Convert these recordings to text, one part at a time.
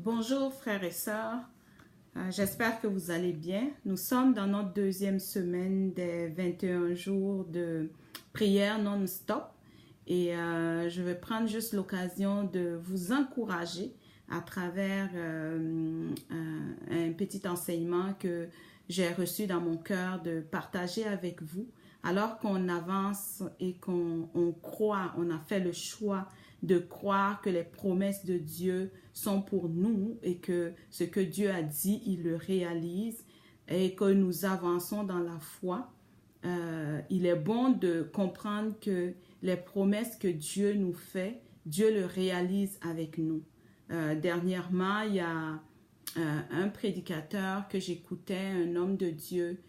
Bonjour frères et sœurs, j'espère que vous allez bien. Nous sommes dans notre deuxième semaine des 21 jours de prière non-stop et je vais prendre juste l'occasion de vous encourager à travers un petit enseignement que j'ai reçu dans mon cœur de partager avec vous. Alors qu'on avance et qu'on croit, on a fait le choix de croire que les promesses de Dieu sont pour nous et que ce que Dieu a dit, il le réalise et que nous avançons dans la foi. Il est bon de comprendre que les promesses que Dieu nous fait, Dieu le réalise avec nous. Dernièrement, il y a un prédicateur que j'écoutais, un homme de Dieu,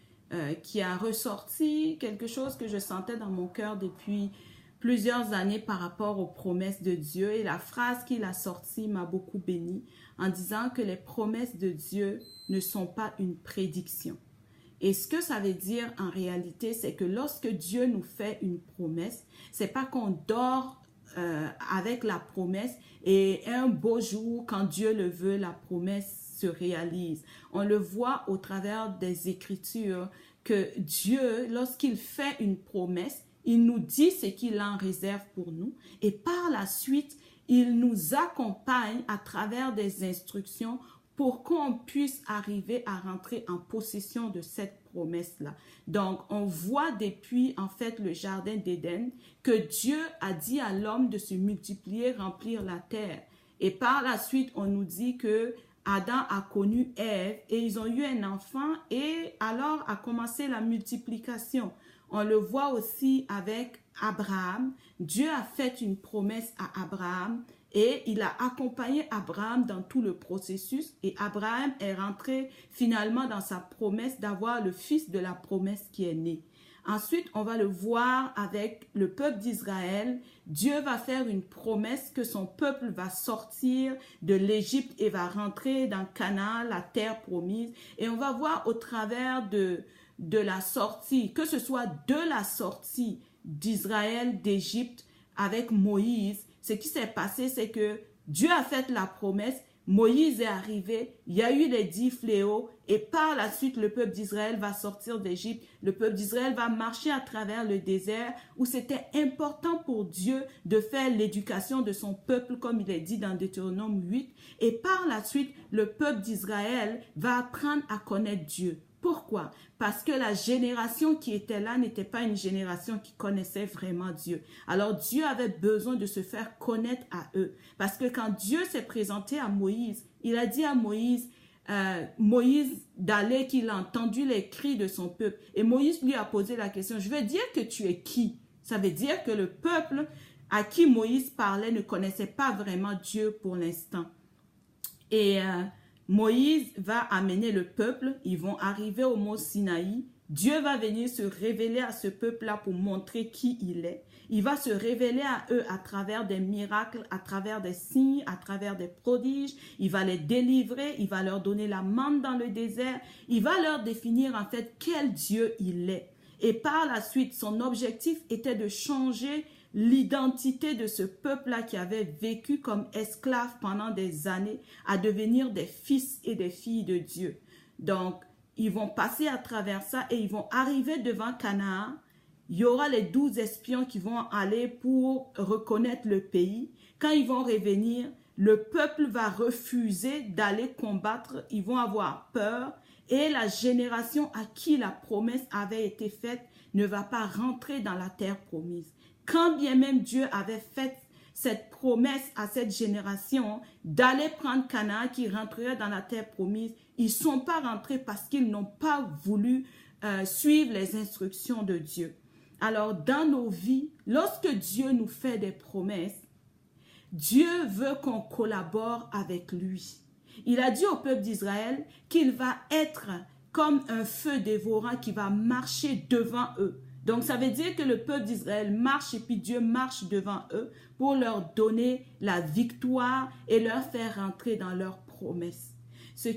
qui a ressorti quelque chose que je sentais dans mon cœur depuis plusieurs années par rapport aux promesses de Dieu. Et la phrase qu'il a sortie m'a beaucoup bénie en disant que les promesses de Dieu ne sont pas une prédiction. Et ce que ça veut dire en réalité, c'est que lorsque Dieu nous fait une promesse, c'est pas qu'on dort avec la promesse et un beau jour, quand Dieu le veut, la promesse se réalise. On le voit au travers des Écritures que Dieu, lorsqu'il fait une promesse, il nous dit ce qu'il en réserve pour nous et par la suite, il nous accompagne à travers des instructions pour qu'on puisse arriver à rentrer en possession de cette promesse-là. Donc, on voit depuis, en fait, le jardin d'Éden que Dieu a dit à l'homme de se multiplier, remplir la terre. Et par la suite, on nous dit que Adam a connu Ève et ils ont eu un enfant et alors a commencé la multiplication. On le voit aussi avec Abraham. Dieu a fait une promesse à Abraham et il a accompagné Abraham dans tout le processus et Abraham est rentré finalement dans sa promesse d'avoir le fils de la promesse qui est né. Ensuite, on va le voir avec le peuple d'Israël. Dieu va faire une promesse que son peuple va sortir de l'Égypte et va rentrer dans Canaan, la terre promise. Et on va voir au travers de la sortie, que ce soit de la sortie d'Israël d'Égypte avec Moïse, ce qui s'est passé, c'est que Dieu a fait la promesse, Moïse est arrivé, il y a eu les 10 fléaux et par la suite, le peuple d'Israël va sortir d'Égypte. Le peuple d'Israël va marcher à travers le désert où c'était important pour Dieu de faire l'éducation de son peuple comme il est dit dans Deutéronome 8. Et par la suite, le peuple d'Israël va apprendre à connaître Dieu. Pourquoi? Parce que la génération qui était là n'était pas une génération qui connaissait vraiment Dieu. Alors Dieu avait besoin de se faire connaître à eux. Parce que quand Dieu s'est présenté à Moïse, il a dit à Moïse d'aller, qu'il a entendu les cris de son peuple. Et Moïse lui a posé la question, je veux dire que tu es qui? Ça veut dire que le peuple à qui Moïse parlait ne connaissait pas vraiment Dieu pour l'instant. Et Moïse va amener le peuple, ils vont arriver au mont Sinaï. Dieu va venir se révéler à ce peuple-là pour montrer qui il est. Il va se révéler à eux à travers des miracles, à travers des signes, à travers des prodiges. Il va les délivrer, il va leur donner la manne dans le désert. Il va leur définir en fait quel Dieu il est. Et par la suite, son objectif était de changer l'identité de ce peuple-là qui avait vécu comme esclave pendant des années à devenir des fils et des filles de Dieu. Donc, ils vont passer à travers ça et ils vont arriver devant Canaan. Il y aura les 12 espions qui vont aller pour reconnaître le pays. Quand ils vont revenir, le peuple va refuser d'aller combattre. Ils vont avoir peur et la génération à qui la promesse avait été faite ne va pas rentrer dans la terre promise. Quand bien même Dieu avait fait cette promesse à cette génération d'aller prendre Canaan qui rentrerait dans la terre promise, ils ne sont pas rentrés parce qu'ils n'ont pas voulu suivre les instructions de Dieu. Alors dans nos vies, lorsque Dieu nous fait des promesses, Dieu veut qu'on collabore avec lui. Il a dit au peuple d'Israël qu'il va être comme un feu dévorant qui va marcher devant eux. Donc, ça veut dire que le peuple d'Israël marche et puis Dieu marche devant eux pour leur donner la victoire et leur faire rentrer dans leurs promesses. Ce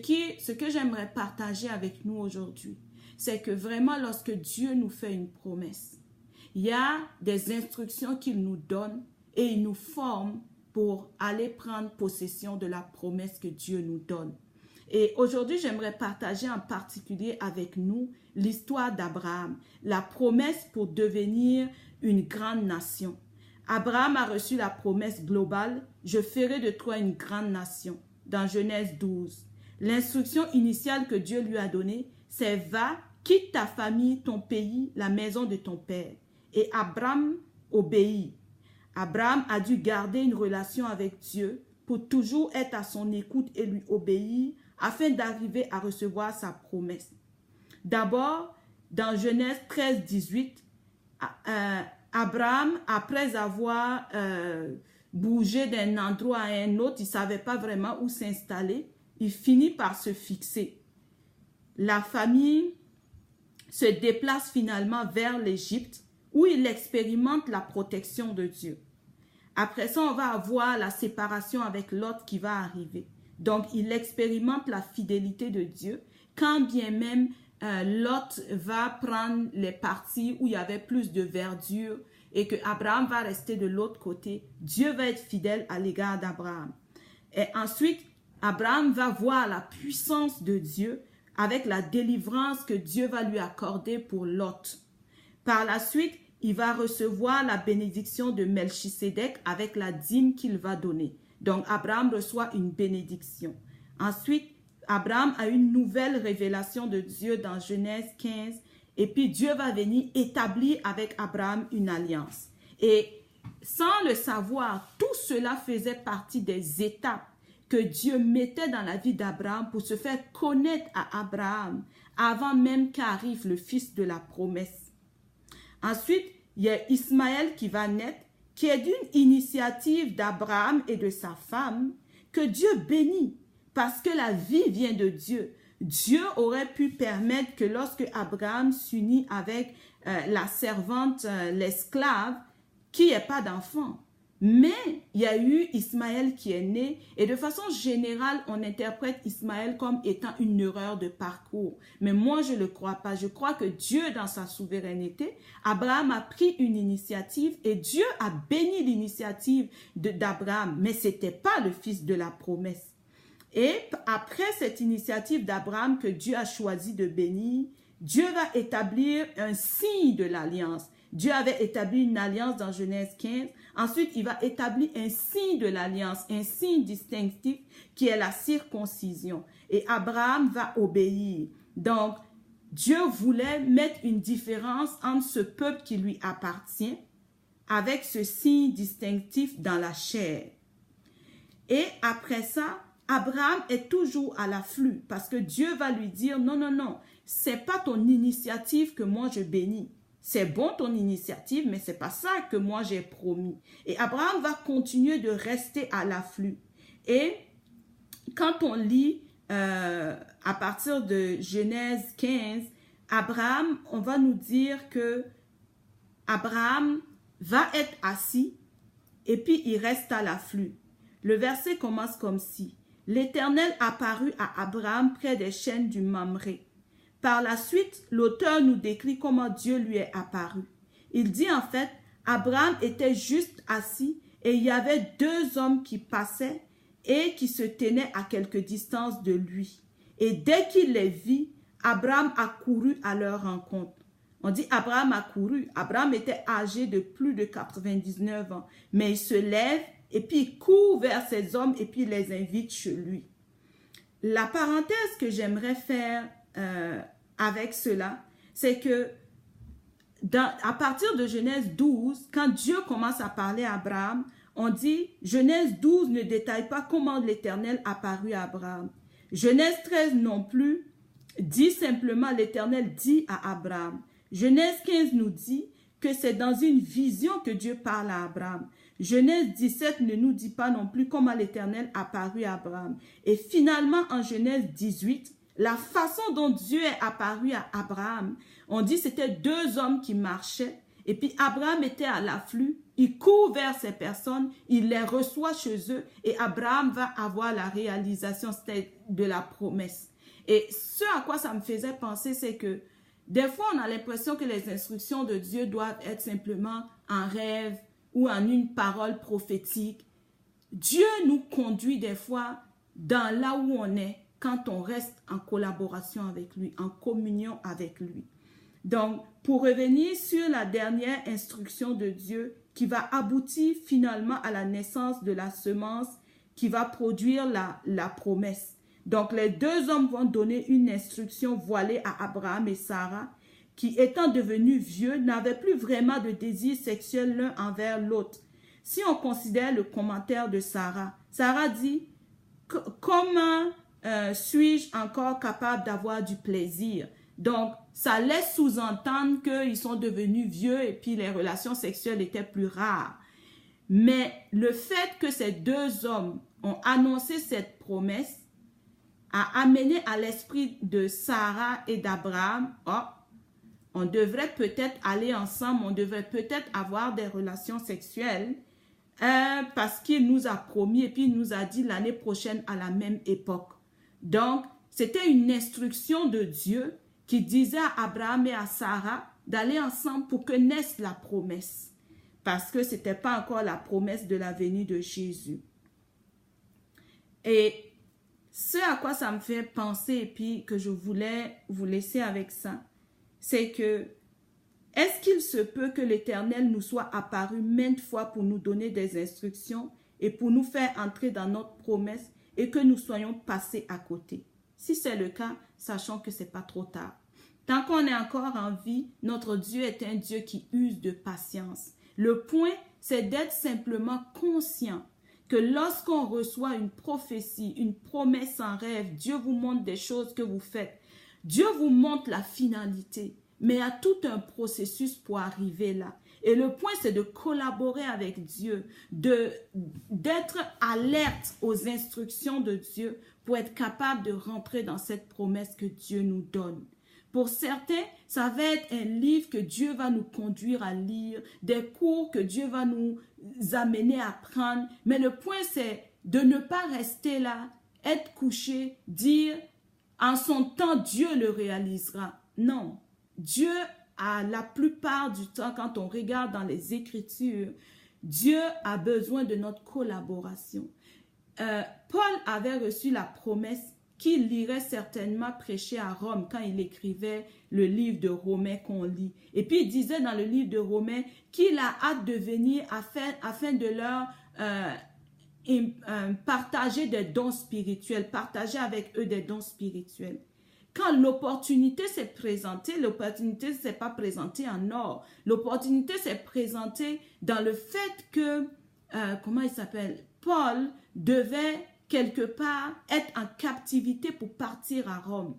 que j'aimerais partager avec nous aujourd'hui, c'est que vraiment lorsque Dieu nous fait une promesse, il y a des instructions qu'il nous donne et il nous forme pour aller prendre possession de la promesse que Dieu nous donne. Et aujourd'hui, j'aimerais partager en particulier avec nous l'histoire d'Abraham, la promesse pour devenir une grande nation. Abraham a reçu la promesse globale, « Je ferai de toi une grande nation » dans Genèse 12. L'instruction initiale que Dieu lui a donnée, c'est « Va, quitte ta famille, ton pays, la maison de ton père. » Et Abraham obéit. Abraham a dû garder une relation avec Dieu pour toujours être à son écoute et lui obéir afin d'arriver à recevoir sa promesse. D'abord, dans Genèse 13, 18, Abraham, après avoir bougé d'un endroit à un autre, il ne savait pas vraiment où s'installer, il finit par se fixer. La famille se déplace finalement vers l'Égypte où il expérimente la protection de Dieu. Après ça, on va avoir la séparation avec Lot qui va arriver. Donc, il expérimente la fidélité de Dieu, quand bien même Lot va prendre les parties où il y avait plus de verdure et que Abraham va rester de l'autre côté. Dieu va être fidèle à l'égard d'Abraham. Et ensuite, Abraham va voir la puissance de Dieu avec la délivrance que Dieu va lui accorder pour Lot. Par la suite, il va recevoir la bénédiction de Melchisédek avec la dîme qu'il va donner. Donc, Abraham reçoit une bénédiction. Ensuite, Abraham a une nouvelle révélation de Dieu dans Genèse 15. Et puis, Dieu va venir établir avec Abraham une alliance. Et sans le savoir, tout cela faisait partie des étapes que Dieu mettait dans la vie d'Abraham pour se faire connaître à Abraham avant même qu'arrive le fils de la promesse. Ensuite, il y a Ismaël qui va naître, qui est d'une initiative d'Abraham et de sa femme que Dieu bénit parce que la vie vient de Dieu. Dieu aurait pu permettre que lorsque Abraham s'unit avec la servante, l'esclave, qu'il n'y ait pas d'enfant. Mais il y a eu Ismaël qui est né et de façon générale, on interprète Ismaël comme étant une erreur de parcours. Mais moi, je ne le crois pas. Je crois que Dieu, dans sa souveraineté, Abraham a pris une initiative et Dieu a béni l'initiative d'Abraham. Mais ce n'était pas le fils de la promesse. Et après cette initiative d'Abraham que Dieu a choisi de bénir, Dieu va établir un signe de l'alliance. Dieu avait établi une alliance dans Genèse 15. Ensuite, il va établir un signe de l'alliance, un signe distinctif qui est la circoncision. Et Abraham va obéir. Donc, Dieu voulait mettre une différence entre ce peuple qui lui appartient avec ce signe distinctif dans la chair. Et après ça, Abraham est toujours à l'afflux parce que Dieu va lui dire non, non, non, c'est pas ton initiative que moi je bénis. C'est bon ton initiative, mais c'est pas ça que moi j'ai promis. Et Abraham va continuer de rester à l'afflux. Et quand on lit à partir de Genèse 15, Abraham, on va nous dire que Abraham va être assis et puis il reste à l'afflux. Le verset commence comme ci. L'Éternel apparut à Abraham près des chênes du Mamré. Par la suite, l'auteur nous décrit comment Dieu lui est apparu. Il dit en fait, Abraham était juste assis et il y avait deux hommes qui passaient et qui se tenaient à quelque distance de lui. Et dès qu'il les vit, Abraham a couru à leur rencontre. On dit Abraham a couru. Abraham était âgé de plus de 99 ans. Mais il se lève et puis il court vers ces hommes et puis il les invite chez lui. La parenthèse que j'aimerais faire avec cela, c'est que à partir de Genèse 12, quand Dieu commence à parler à Abraham, on dit Genèse 12 ne détaille pas comment l'Éternel apparut à Abraham. Genèse 13 non plus dit simplement l'Éternel dit à Abraham. Genèse 15 nous dit que c'est dans une vision que Dieu parle à Abraham. Genèse 17 ne nous dit pas non plus comment l'Éternel apparut à Abraham. Et finalement, en Genèse 18, la façon dont Dieu est apparu à Abraham, on dit que c'était deux hommes qui marchaient et puis Abraham était à l'afflux, il court vers ces personnes, il les reçoit chez eux et Abraham va avoir la réalisation de la promesse. Et ce à quoi ça me faisait penser, c'est que des fois on a l'impression que les instructions de Dieu doivent être simplement en rêve ou en une parole prophétique. Dieu nous conduit des fois dans là où on est quand on reste en collaboration avec lui, en communion avec lui. Donc, pour revenir sur la dernière instruction de Dieu qui va aboutir finalement à la naissance de la semence qui va produire la promesse. Donc, les deux hommes vont donner une instruction voilée à Abraham et Sarah qui, étant devenus vieux, n'avaient plus vraiment de désir sexuel l'un envers l'autre. Si on considère le commentaire de Sarah, Sarah dit « Comment suis-je encore capable d'avoir du plaisir ?» Donc, ça laisse sous-entendre qu'ils sont devenus vieux et puis les relations sexuelles étaient plus rares. Mais le fait que ces deux hommes ont annoncé cette promesse a amené à l'esprit de Sarah et d'Abraham, oh, on devrait peut-être aller ensemble, on devrait peut-être avoir des relations sexuelles parce qu'il nous a promis et puis il nous a dit l'année prochaine à la même époque. Donc, c'était une instruction de Dieu qui disait à Abraham et à Sarah d'aller ensemble pour que naisse la promesse. Parce que ce n'était pas encore la promesse de la venue de Jésus. Et ce à quoi ça me fait penser et puis que je voulais vous laisser avec ça, c'est que est-ce qu'il se peut que l'Éternel nous soit apparu maintes fois pour nous donner des instructions et pour nous faire entrer dans notre promesse et que nous soyons passés à côté? Si c'est le cas, sachant que ce n'est pas trop tard. Tant qu'on est encore en vie, notre Dieu est un Dieu qui use de patience. Le point, c'est d'être simplement conscient que lorsqu'on reçoit une prophétie, une promesse en rêve, Dieu vous montre des choses que vous faites. Dieu vous montre la finalité, mais il y a tout un processus pour arriver là. Et le point, c'est de collaborer avec Dieu, d'être alerte aux instructions de Dieu pour être capable de rentrer dans cette promesse que Dieu nous donne. Pour certains, ça va être un livre que Dieu va nous conduire à lire, des cours que Dieu va nous amener à prendre. Mais le point, c'est de ne pas rester là, être couché, dire en son temps, Dieu le réalisera. Non, Dieu, à la plupart du temps, quand on regarde dans les Écritures, Dieu a besoin de notre collaboration. Paul avait reçu la promesse qu'il irait certainement prêcher à Rome quand il écrivait le livre de Romains qu'on lit. Et puis il disait dans le livre de Romains qu'il a hâte de venir afin de leur partager des dons spirituels, partager avec eux des dons spirituels. Quand l'opportunité s'est présentée, l'opportunité ne s'est pas présentée en or. L'opportunité s'est présentée dans le fait que, Paul devait quelque part être en captivité pour partir à Rome.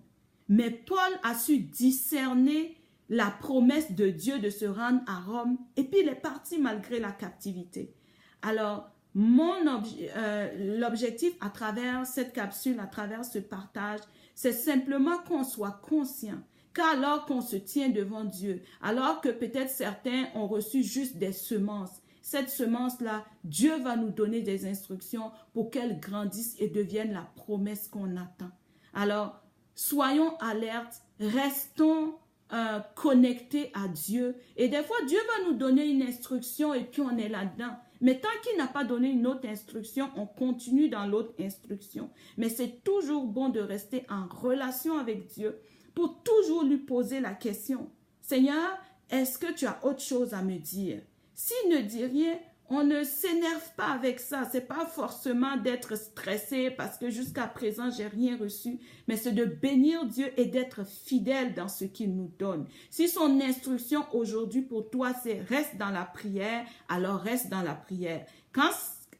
Mais Paul a su discerner la promesse de Dieu de se rendre à Rome et puis il est parti malgré la captivité. Alors, l'objectif à travers cette capsule, à travers ce partage, c'est simplement qu'on soit conscient qu'alors qu'on se tient devant Dieu, alors que peut-être certains ont reçu juste des semences, cette semence-là, Dieu va nous donner des instructions pour qu'elle grandisse et devienne la promesse qu'on attend. Alors, soyons alertes, restons connectés à Dieu. Et des fois, Dieu va nous donner une instruction et puis on est là-dedans. Mais tant qu'il n'a pas donné une autre instruction, on continue dans l'autre instruction. Mais c'est toujours bon de rester en relation avec Dieu pour toujours lui poser la question. Seigneur, est-ce que tu as autre chose à me dire? S'il ne dit rien, on ne s'énerve pas avec ça. Ce n'est pas forcément d'être stressé parce que jusqu'à présent, je n'ai rien reçu. Mais c'est de bénir Dieu et d'être fidèle dans ce qu'il nous donne. Si son instruction aujourd'hui pour toi, c'est reste dans la prière, alors reste dans la prière. Quand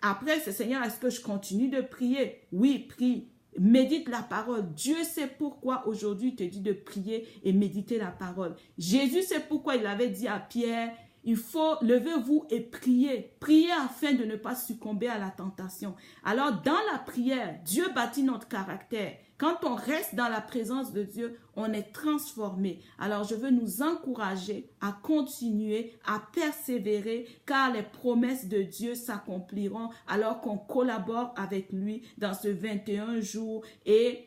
après, c'est Seigneur, est-ce que je continue de prier? Oui, prie. Médite la parole. Dieu sait pourquoi aujourd'hui il te dit de prier et méditer la parole. Jésus sait pourquoi il avait dit à Pierre, il faut levez-vous et prier. Prier afin de ne pas succomber à la tentation. Alors dans la prière, Dieu bâtit notre caractère. Quand on reste dans la présence de Dieu, on est transformé. Alors je veux nous encourager à continuer, à persévérer, car les promesses de Dieu s'accompliront alors qu'on collabore avec lui dans ce 21 jours et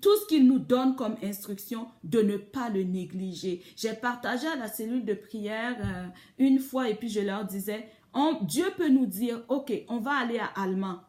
tout ce qu'il nous donne comme instruction, de ne pas le négliger. J'ai partagé à la cellule de prière une fois et puis je leur disais, Dieu peut nous dire, ok, on va aller à Allemand.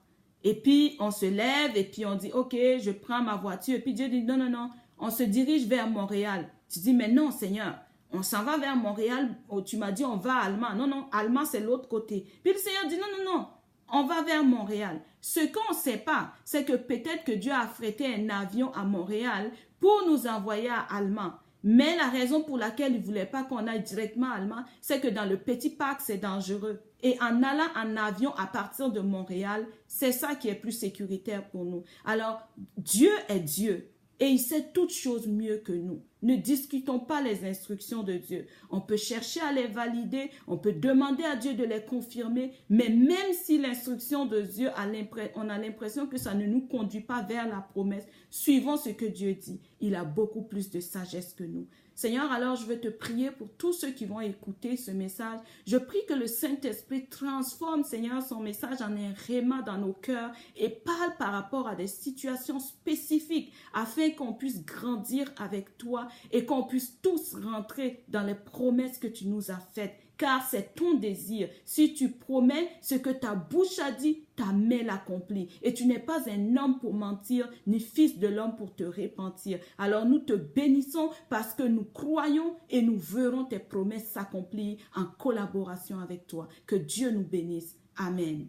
Et puis, on se lève et puis on dit, ok, je prends ma voiture. Et puis Dieu dit, non, non, non, on se dirige vers Montréal. Tu dis, mais non, Seigneur, on s'en va vers Montréal. Oh, tu m'as dit, on va à Allemand. Non, non, Allemand, c'est l'autre côté. Puis le Seigneur dit, non, non, non, on va vers Montréal. Ce qu'on ne sait pas, c'est que peut-être que Dieu a affrété un avion à Montréal pour nous envoyer à Allemand. Mais la raison pour laquelle il ne voulait pas qu'on aille directement à Allemand, c'est que dans le petit parc, c'est dangereux. Et en allant en avion à partir de Montréal, c'est ça qui est plus sécuritaire pour nous. Alors, Dieu est Dieu et il sait toutes choses mieux que nous. Ne discutons pas les instructions de Dieu. On peut chercher à les valider, on peut demander à Dieu de les confirmer, mais même si l'instruction de Dieu, on a l'impression que ça ne nous conduit pas vers la promesse, suivons ce que Dieu dit. Il a beaucoup plus de sagesse que nous. Seigneur, alors je veux te prier pour tous ceux qui vont écouter ce message. Je prie que le Saint-Esprit transforme, Seigneur, son message en un rhéma dans nos cœurs et parle par rapport à des situations spécifiques afin qu'on puisse grandir avec toi et qu'on puisse tous rentrer dans les promesses que tu nous as faites. Car c'est ton désir. Si tu promets ce que ta bouche a dit, ta main l'accomplit. Et tu n'es pas un homme pour mentir, ni fils de l'homme pour te repentir. Alors nous te bénissons parce que nous croyons et nous verrons tes promesses s'accomplir en collaboration avec toi. Que Dieu nous bénisse. Amen.